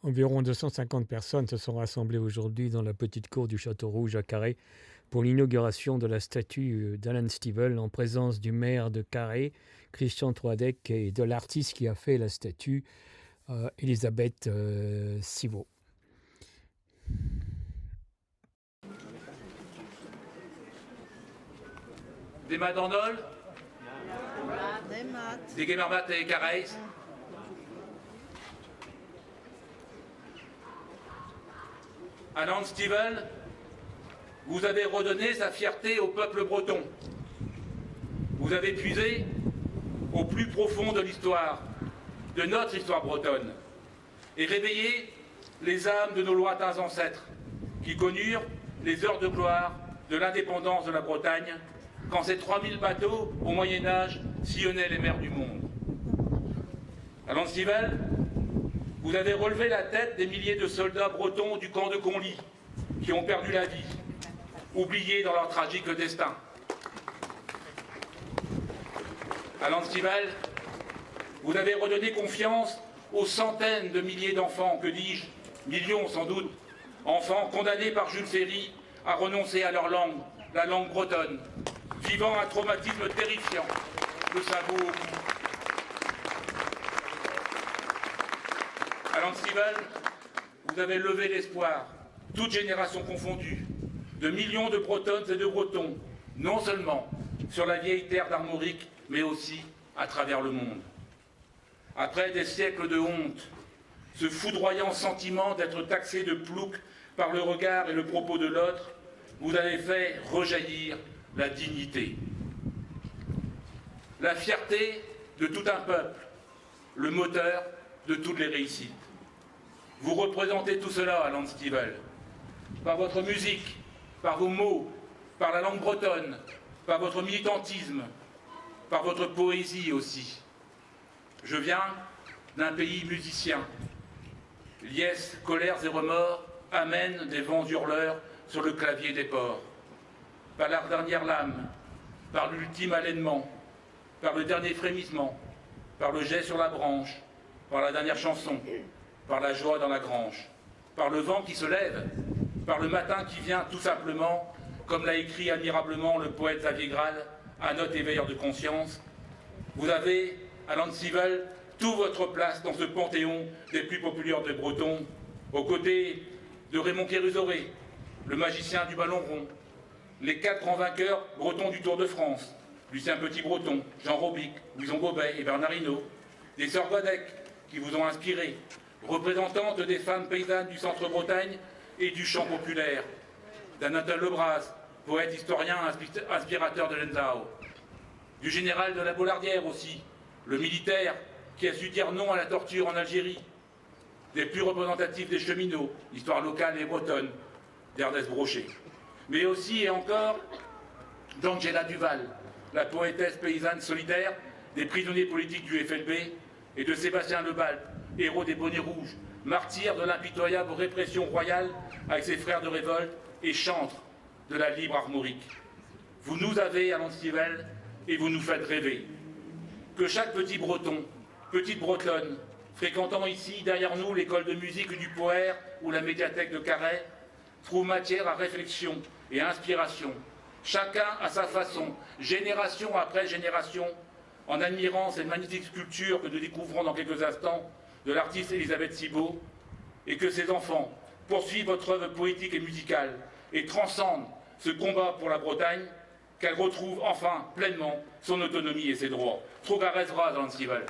Environ 250 personnes se sont rassemblées aujourd'hui dans la petite cour du Château Rouge à Carhaix pour l'inauguration de la statue d'Alan Stivell en présence du maire de Carhaix, Christian Troidec, et de l'artiste qui a fait la statue, Elisabeth Civaux. Des Madornol, des Guémarmat et Carhaix. Alan Stivell, vous avez redonné sa fierté au peuple breton. Vous avez puisé au plus profond de l'histoire, de notre histoire bretonne, et réveillé les âmes de nos lointains ancêtres qui connurent les heures de gloire de l'indépendance de la Bretagne quand ces 3000 bateaux au Moyen-Âge sillonnaient les mers du monde. Alan Stivell, vous avez relevé la tête des milliers de soldats bretons du camp de Conly qui ont perdu la vie, oubliés dans leur tragique destin. Alan Stivell, vous avez redonné confiance aux centaines de milliers d'enfants, que dis-je, millions sans doute, enfants condamnés par Jules Ferry à renoncer à leur langue, la langue bretonne, vivant un traumatisme terrifiant, le sabot au cou. Alan Stivell, vous avez levé l'espoir, toutes générations confondues, de millions de Bretonnes et de Bretons, non seulement sur la vieille terre d'Armorique, mais aussi à travers le monde. Après des siècles de honte, ce foudroyant sentiment d'être taxé de plouc par le regard et le propos de l'autre, vous avez fait rejaillir la dignité. La fierté de tout un peuple, le moteur de toutes les réussites. Vous représentez tout cela, Alan Stivell, par votre musique, par vos mots, par la langue bretonne, par votre militantisme, par votre poésie aussi. Je viens d'un pays musicien. Liesse, colères et remords amènent des vents hurleurs sur le clavier des ports. Par la dernière lame, par l'ultime allènement, par le dernier frémissement, par le jet sur la branche, par la dernière chanson, par la joie dans la grange, par le vent qui se lève, par le matin qui vient tout simplement, comme l'a écrit admirablement le poète Xavier Graal à notre éveilleur de conscience. Vous avez, Alan Stivell, toute votre place dans ce panthéon des plus populaires des Bretons, aux côtés de Raymond Kérusoré, le magicien du ballon rond, les 4 grands vainqueurs bretons du Tour de France, Lucien Petit-Breton, Jean Robic, Louison Bobet et Bernard Hinault, des sœurs Godec qui vous ont inspiré, représentantes des femmes paysannes du centre-Bretagne et du chant populaire, d'Anatole Lebras, poète historien inspirateur de l'Enzao, du général de la Bollardière aussi, le militaire qui a su dire non à la torture en Algérie, des plus représentatifs des cheminots, l'histoire locale et bretonne, d'Ernest Brochet, mais aussi et encore d'Angela Duval, la poétesse paysanne solidaire des prisonniers politiques du FLB, et de Sébastien Lebalp, héros des bonnets rouges, martyr de l'impitoyable répression royale avec ses frères de révolte et chantre de la libre Armorique. Vous nous avez, Alan Stivell, et vous nous faites rêver. Que chaque petit Breton, petite Bretonne, fréquentant ici, derrière nous, l'école de musique du Poher ou la médiathèque de Carhaix, trouve matière à réflexion et à inspiration, chacun à sa façon, génération après génération, en admirant cette magnifique sculpture que nous découvrons dans quelques instants de l'artiste Elisabeth Civaux, et que ces enfants poursuivent votre œuvre poétique et musicale et transcendent ce combat pour la Bretagne, qu'elle retrouve enfin pleinement son autonomie et ses droits. Trogarez Vraz, Alan Stivell.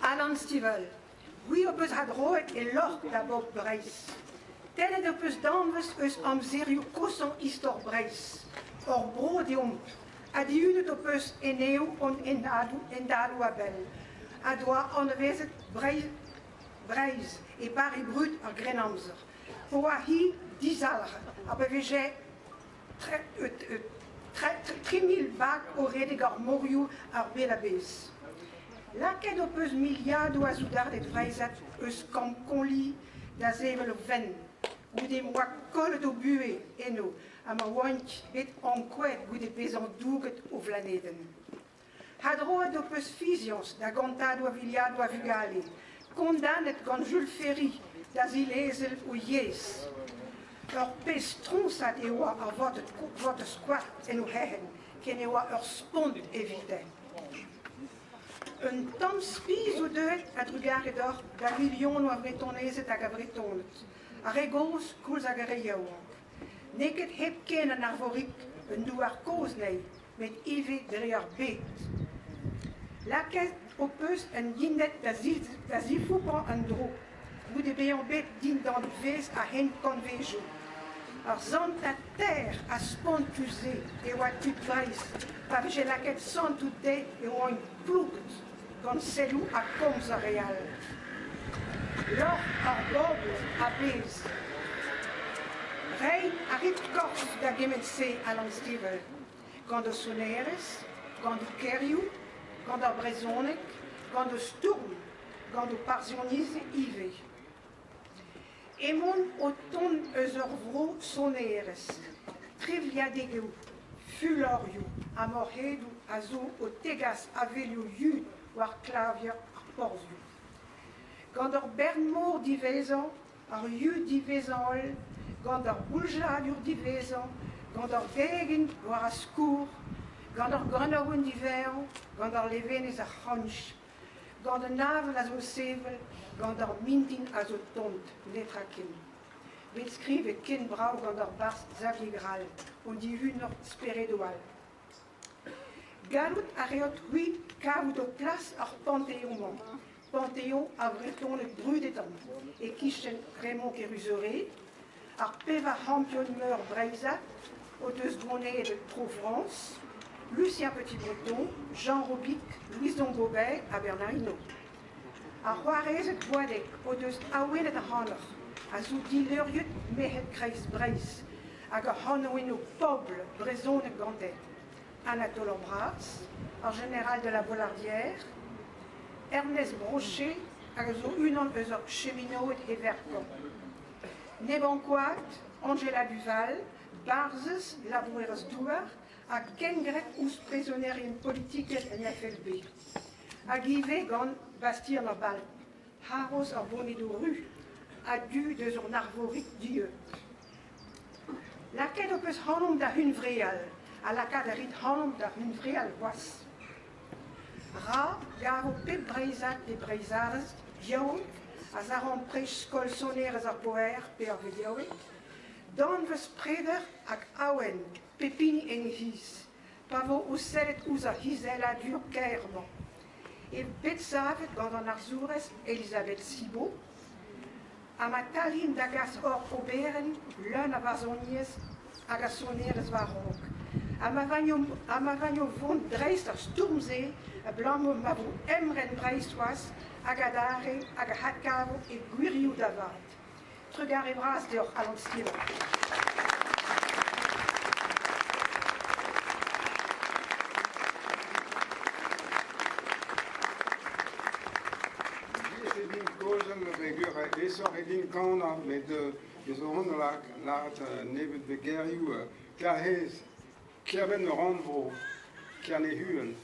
Alan Stivell, wie op het hadroet in loch da bob breis. Tellen de pus dames us am serio koson istor breis. Or brodium, adiunet op us in eeuw on in dadu abel. Adwa onwezet breis, e pari brut a grenamzer. Oa hi dizalge, aber vege 3000 vagues au redigar moriu ar belabes. Laket op us miliard oazoudar det vreizat us kam konli da zevel ven. ou des mois colle do bué, et nous, à ma wantje, het onquet, ou des paysans douget ou vlaneden. Hadro d'opus fisions, da gontado a viliado a vugale, condamnet gon Jules Ferry, das ilezel ou yes. Pes tronsat ewa a votre squat en uw hegen, ken ewa spond evite. Een tam spies o deut a drugare d'or, da milion a bretonese a gabretonet. A regos koels a garejoan. Neket heb ken an arvorik, een douar koosnei, met ive drear beet. Laket opus een jinnet da zifupan an dro, hoe de bean bet din dan ves a hen convejo. Ar zant a terre a spontuzé e oa tut vreis, pa veje laket sant tout de e oa plougt, gant selou a komz a real. Lor ar boble a bez. Rein a rit korf da gemet se a Landstivel, gant o soneres, gant o keriou, gant ar brezonek, gant o stourm, gant o parzionise ive. Emon o ton eus ur vro soneres, triviadegeu, fuloriou, a morhedou a zo o tegas a velio yud war klavia ar porzio. Gant ur bernmor divezan, ar yud divezan ol, gant ur bouljadur divezan, gant ur degen war a skour, gant ur grenaouen diveran, gant ur levenez a c'hanch, gant un navel a zo sevel, gant ur mintin a zo tont, netra ken. Bet skrive ken brau gant ur barst Xavier Gral, on di hun ur speredoal. Galout a reot hui kavout o plas ar Panthéon. Panthéon a vretonet brudetan, e kichen Raymond Keruzore, ar peva hampion meur Breizat, o deus dronnet de Provence, Lucien Petit-Breton, Jean Robic, Louis Dongobert a Bernardino. A Juarez Boadec, o deus aouenet a hanner, a zo dileuriet mehet kreis Breiz, hag a hanouen o pobl brezonek gantet. Anatole Ambras, ar général de la Bollardière, Ernest Brochet, hag zo unan eus ur cheminoet e verkan. Nebanquat, Angela Duval, Barzes, laboureres douar, hag kengret ouz presonerien politiket en FLB. Hag ive gant bastir na bal. Haros ar bonnet do ru, a du deus ur narvorik dieu. Laket opus hanom da hun vreal, a lakad a rit hanom da hun vreal was. Ra gavo pep breizat de breizarez, yaout, a zaran prech skol sonerez ar poer pe ar vedioet, dan veus preder hag aouen, pepini en his, pavo o sellet ouz a hizela dur kerman. E bet savet gant an arzourez Elisabeth Cibot, a ma talin d'agas or oberen, leun a vazoniez hag a sonerez varok. A ma vanyo vont dreist ar stourmze, a blanmo ma vo emren breistoaz, hag a dare, hag a hatkavo e gwirioù davat. Trugar e bras deoc'h a Landstivel. Esor edin kauna met de zo'n laat nevet begeriou kahez kierben randvo kierne huen.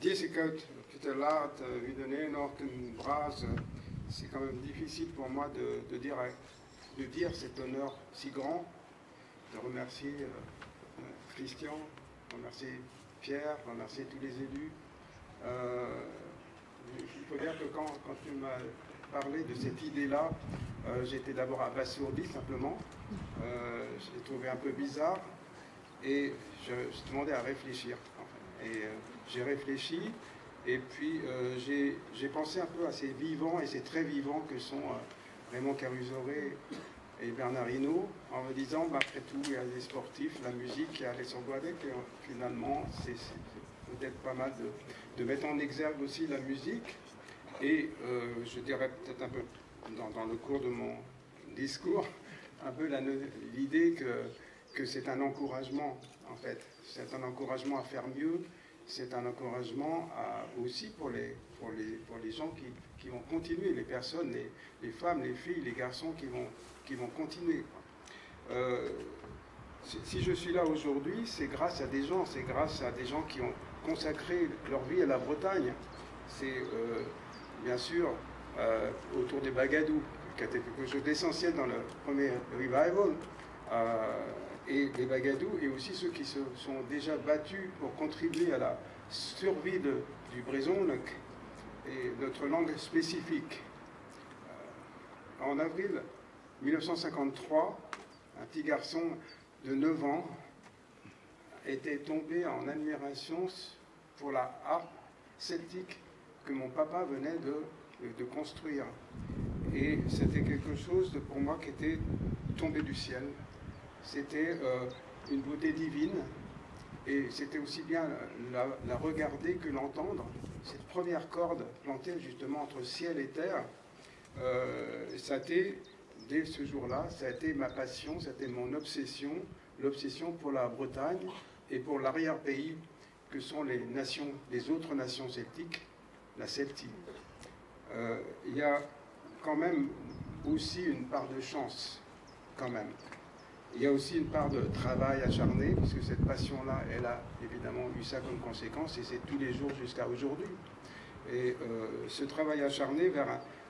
Diesekout peut laat vidonner nog une brase. C'est quand même difficile pour moi de dire cet honneur si grand, de remercier Christian, de remercier Pierre, de remercier tous les élus. Il faut dire que quand tu m'as parlé de cette idée-là, j'étais d'abord abasourdi simplement, je l'ai trouvé un peu bizarre et je demandais à réfléchir. Enfin. Et j'ai réfléchi et puis j'ai pensé un peu à ces vivants et ces très vivants que sont Raymond Keruzore et Bernard Hinault, en me disant, après tout, il y a des sportifs, la musique, il y a Alessandro Boadec, et finalement, c'est peut-être pas mal de mettre en exergue aussi la musique. Et je dirais peut-être un peu dans le cours de mon discours, un peu l'idée que c'est un encouragement, en fait. C'est un encouragement à faire mieux c'est un encouragement aussi pour les gens qui vont continuer, les personnes, les femmes, les filles, les garçons qui vont continuer. Si je suis là aujourd'hui, c'est grâce à des gens qui ont consacré leur vie à la Bretagne. C'est bien sûr autour des Bagadous, qui a été quelque chose d'essentiel dans le premier revival, et les Bagadous, et aussi ceux qui se sont déjà battus pour contribuer à la survie du Brésil et notre langue spécifique. En avril 1953, un petit garçon de 9 ans était tombé en admiration pour la harpe celtique que mon papa venait de construire. Et c'était quelque chose pour moi qui était tombé du ciel. C'était une beauté divine, et c'était aussi bien la regarder que l'entendre. Cette première corde plantée justement entre ciel et terre, ça a été, dès ce jour-là, ça a été ma passion, ça a été mon obsession, l'obsession pour la Bretagne et pour l'arrière-pays que sont les autres nations celtiques, la Celtie. Il y a quand même aussi une part de chance, quand même. Il y a aussi une part de travail acharné, puisque cette passion-là, elle a évidemment eu ça comme conséquence, et c'est tous les jours jusqu'à aujourd'hui. Et ce travail acharné,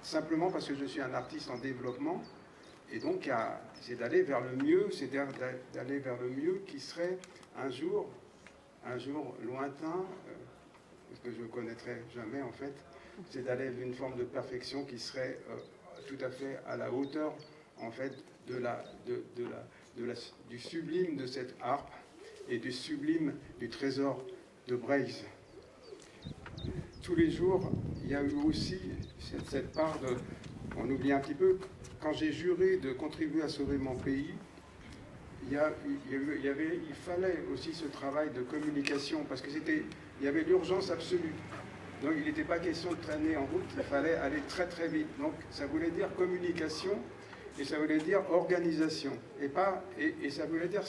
simplement parce que je suis un artiste en développement, et donc c'est d'aller vers le mieux, c'est d'aller vers le mieux qui serait un jour lointain, que je ne connaîtrai jamais en fait, c'est d'aller vers une forme de perfection qui serait tout à fait à la hauteur en fait du sublime de cette harpe et du sublime du trésor de Breizh. Tous les jours, il y a eu aussi cette part de... On oublie un petit peu, quand j'ai juré de contribuer à sauver mon pays, il fallait aussi ce travail de communication, parce qu'il y avait l'urgence absolue. Donc il n'était pas question de traîner en route, il fallait aller très très vite. Donc ça voulait dire communication, et ça voulait dire organisation. Et ça voulait dire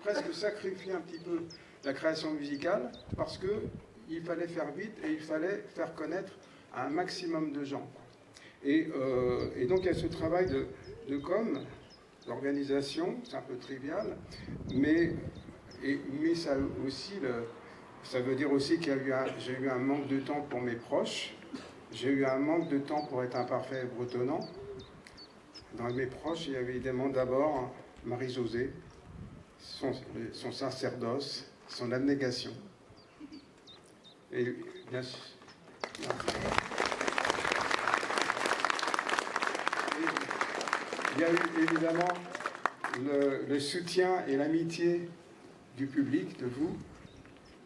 presque sacrifier un petit peu la création musicale, parce qu'il fallait faire vite et il fallait faire connaître à un maximum de gens. Et donc il y a ce travail de com, d'organisation, c'est un peu trivial, mais ça aussi ça veut dire aussi qu'il j'ai eu un manque de temps pour mes proches, j'ai eu un manque de temps pour être un parfait bretonnant. Dans mes proches, il y avait évidemment d'abord Marie-Josée, son sacerdoce, son abnégation. Et bien sûr, il y a eu évidemment le soutien et l'amitié du public, de vous,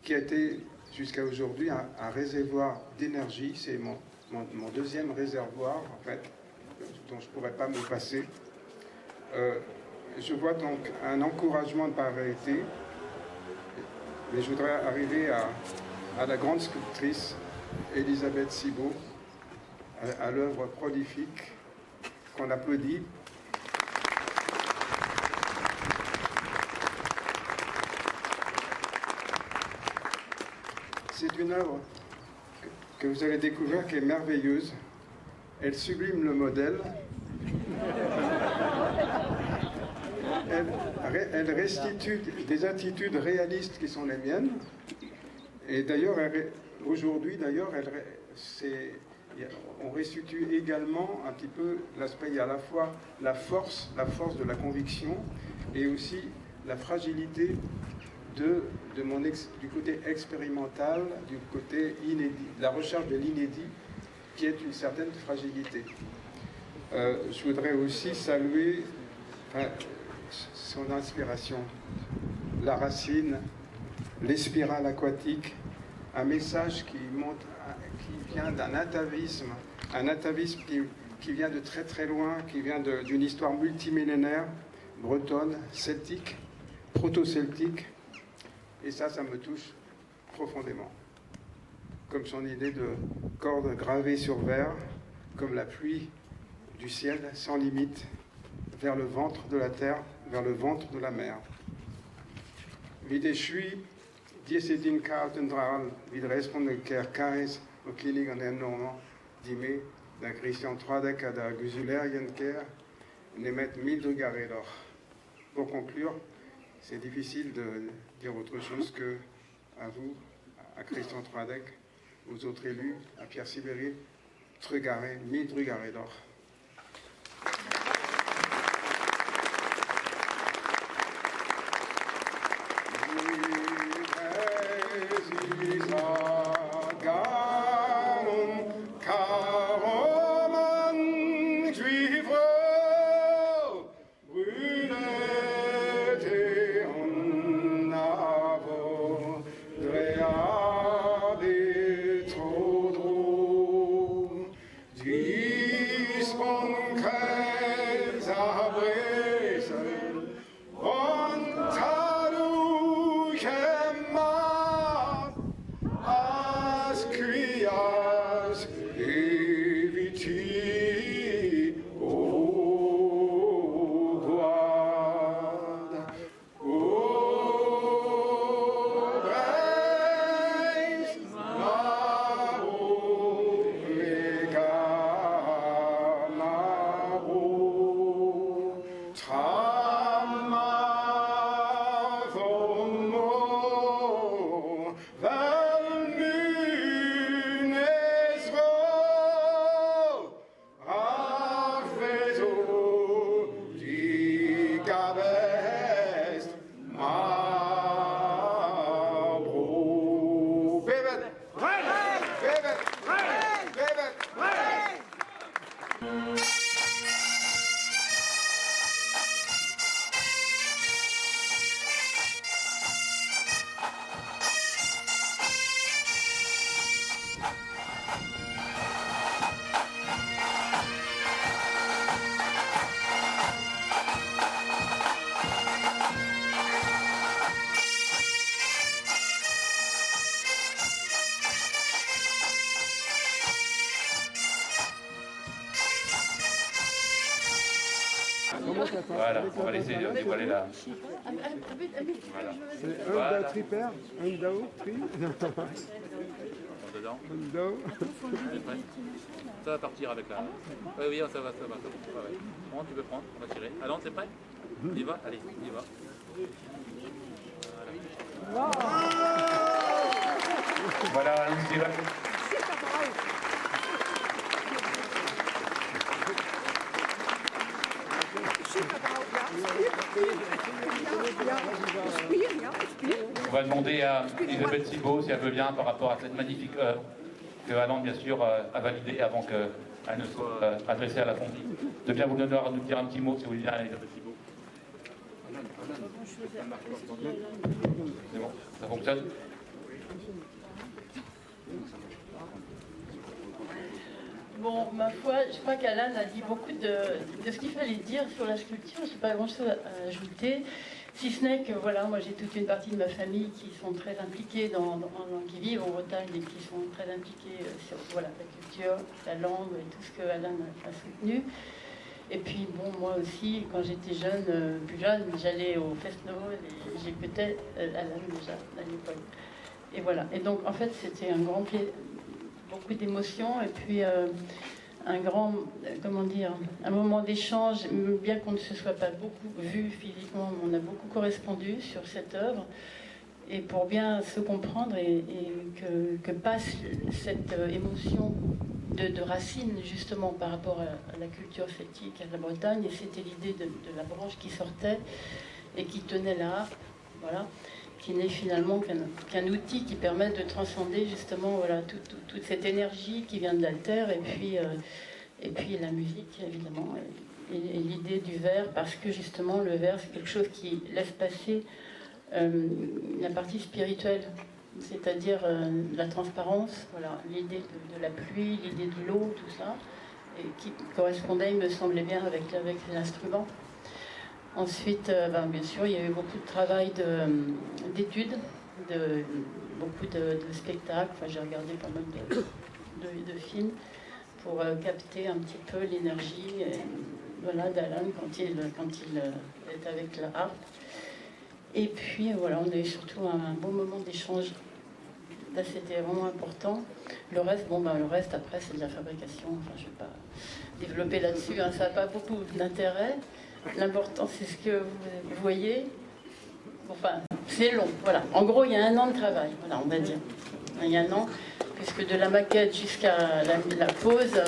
qui a été jusqu'à aujourd'hui un réservoir d'énergie. C'est mon deuxième réservoir, en fait, dont je ne pourrais pas me passer. Je vois donc un encouragement de par vérité, mais je voudrais arriver à la grande sculptrice Elisabeth Cibot, à l'œuvre prolifique qu'on applaudit. C'est une œuvre que vous allez découvrir qui est merveilleuse. Elle sublime le modèle. Elle restitue des attitudes réalistes qui sont les miennes. Et d'ailleurs, aujourd'hui, on restitue également un petit peu l'aspect, il y a à la fois la force de la conviction et aussi la fragilité du côté expérimental, du côté inédit, de la recherche de l'inédit, qui est une certaine fragilité. Je voudrais aussi saluer son inspiration, la racine, les spirales aquatiques, un message qui vient d'un atavisme, qui vient de très très loin, qui vient d'une histoire multimillénaire, bretonne, celtique, proto-celtique, et ça me touche profondément. Comme son idée de cordes gravées sur verre, comme la pluie du ciel sans limite, vers le ventre de la terre, vers le ventre de la mer. L'idée chui, Diese din Karten dral vid respondent ker kares o kilig an enormant dime da Christian Troadec a da guzulerien ker ne met 1000 drugaré d'or. Pour conclure, c'est difficile de dire autre chose que à vous, à Christian Troadec, aux autres élus, à Pierre Sibéry, Trugaré, 1000 drugaré d'or. Voilà, on va laisser dévoiler là. Voilà. C'est un da triper, un dao, tri. Dedans. Un dao. Ça va partir avec la... Oui, oui, ça va. Ouais, ouais. Bon, tu peux prendre, on va tirer. Allons, c'est prêt? On y va? Allez, on y va. Voilà, c'est là. On va demander à Elisabeth Thibault si elle veut bien par rapport à cette magnifique œuvre que Alain, bien sûr, a validée avant qu'elle ne soit adressée à la Fonderie. De bien vouloir nous dire un petit mot, si vous voulez bien, Elisabeth Thibault. C'est bon, ça fonctionne? Bon, ma foi, je crois qu'Alain a dit beaucoup de ce qu'il fallait dire sur la sculpture. Je n'ai pas grand-chose à ajouter, si ce n'est que, voilà, moi j'ai toute une partie de ma famille qui sont très impliqués qui vivent en Bretagne et qui sont très impliqués sur voilà, la culture, la langue et tout ce que Alain a soutenu. Et puis, bon, moi aussi, quand j'étais jeune, plus jeune, j'allais au festival et j'écoutais Alain déjà à l'époque. Et voilà. Et donc, en fait, c'était un grand plaisir, beaucoup d'émotions et puis un grand, comment dire, un moment d'échange, bien qu'on ne se soit pas beaucoup vu physiquement, on a beaucoup correspondu sur cette œuvre. Et pour bien se comprendre et que passe cette émotion de racines justement par rapport à la culture celtique, à la Bretagne, et c'était l'idée de la branche qui sortait et qui tenait l'art, voilà, qui n'est finalement qu'un outil qui permet de transcender justement voilà, toute cette énergie qui vient de la terre et puis la musique évidemment et l'idée du vers, parce que justement le vers c'est quelque chose qui laisse passer la partie spirituelle, c'est-à-dire la transparence, voilà, l'idée de la pluie, l'idée de l'eau, tout ça, et qui correspondait, il me semblait bien, avec l'instrument. Ensuite, bien sûr, il y a eu beaucoup de travail d'études, beaucoup de spectacles, enfin, j'ai regardé pas mal de films pour capter un petit peu l'énergie voilà, d'Alain quand il est avec la harpe. Et puis voilà, on a eu surtout un bon moment d'échange. Là, c'était vraiment important. Le reste, le reste après, c'est de la fabrication. Enfin, je ne vais pas développer là-dessus, hein, ça n'a pas beaucoup d'intérêt. L'important, c'est ce que vous voyez. Enfin, c'est long, voilà. En gros, il y a 1 an de travail, voilà, on va dire. Il y a 1 an, puisque de la maquette jusqu'à la pose,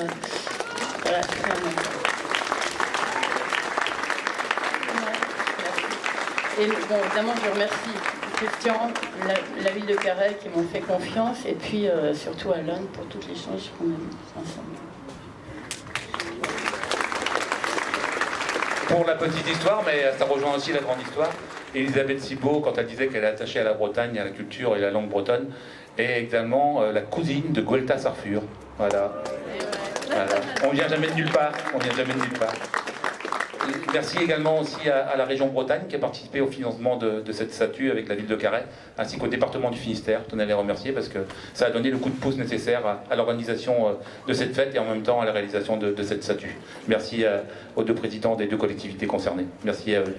voilà, c'est 1 an. Et bon, évidemment, je remercie Christian, la ville de Carhaix qui m'ont fait confiance, et puis surtout Alan pour tous les échanges qu'on a eu ensemble. Pour la petite histoire, mais ça rejoint aussi la grande histoire, Elisabeth Cibot, quand elle disait qu'elle est attachée à la Bretagne, à la culture et à la langue bretonne, est également la cousine de Guelta Sarfur. Voilà. Voilà. On vient jamais de nulle part. On vient jamais de nulle part. Merci également aussi à la région Bretagne qui a participé au financement de cette statue avec la ville de Carhaix, ainsi qu'au département du Finistère. Je tenais à les remercier parce que ça a donné le coup de pouce nécessaire à l'organisation de cette fête et en même temps à la réalisation de cette statue. Merci aux 2 présidents des 2 collectivités concernées. Merci à eux.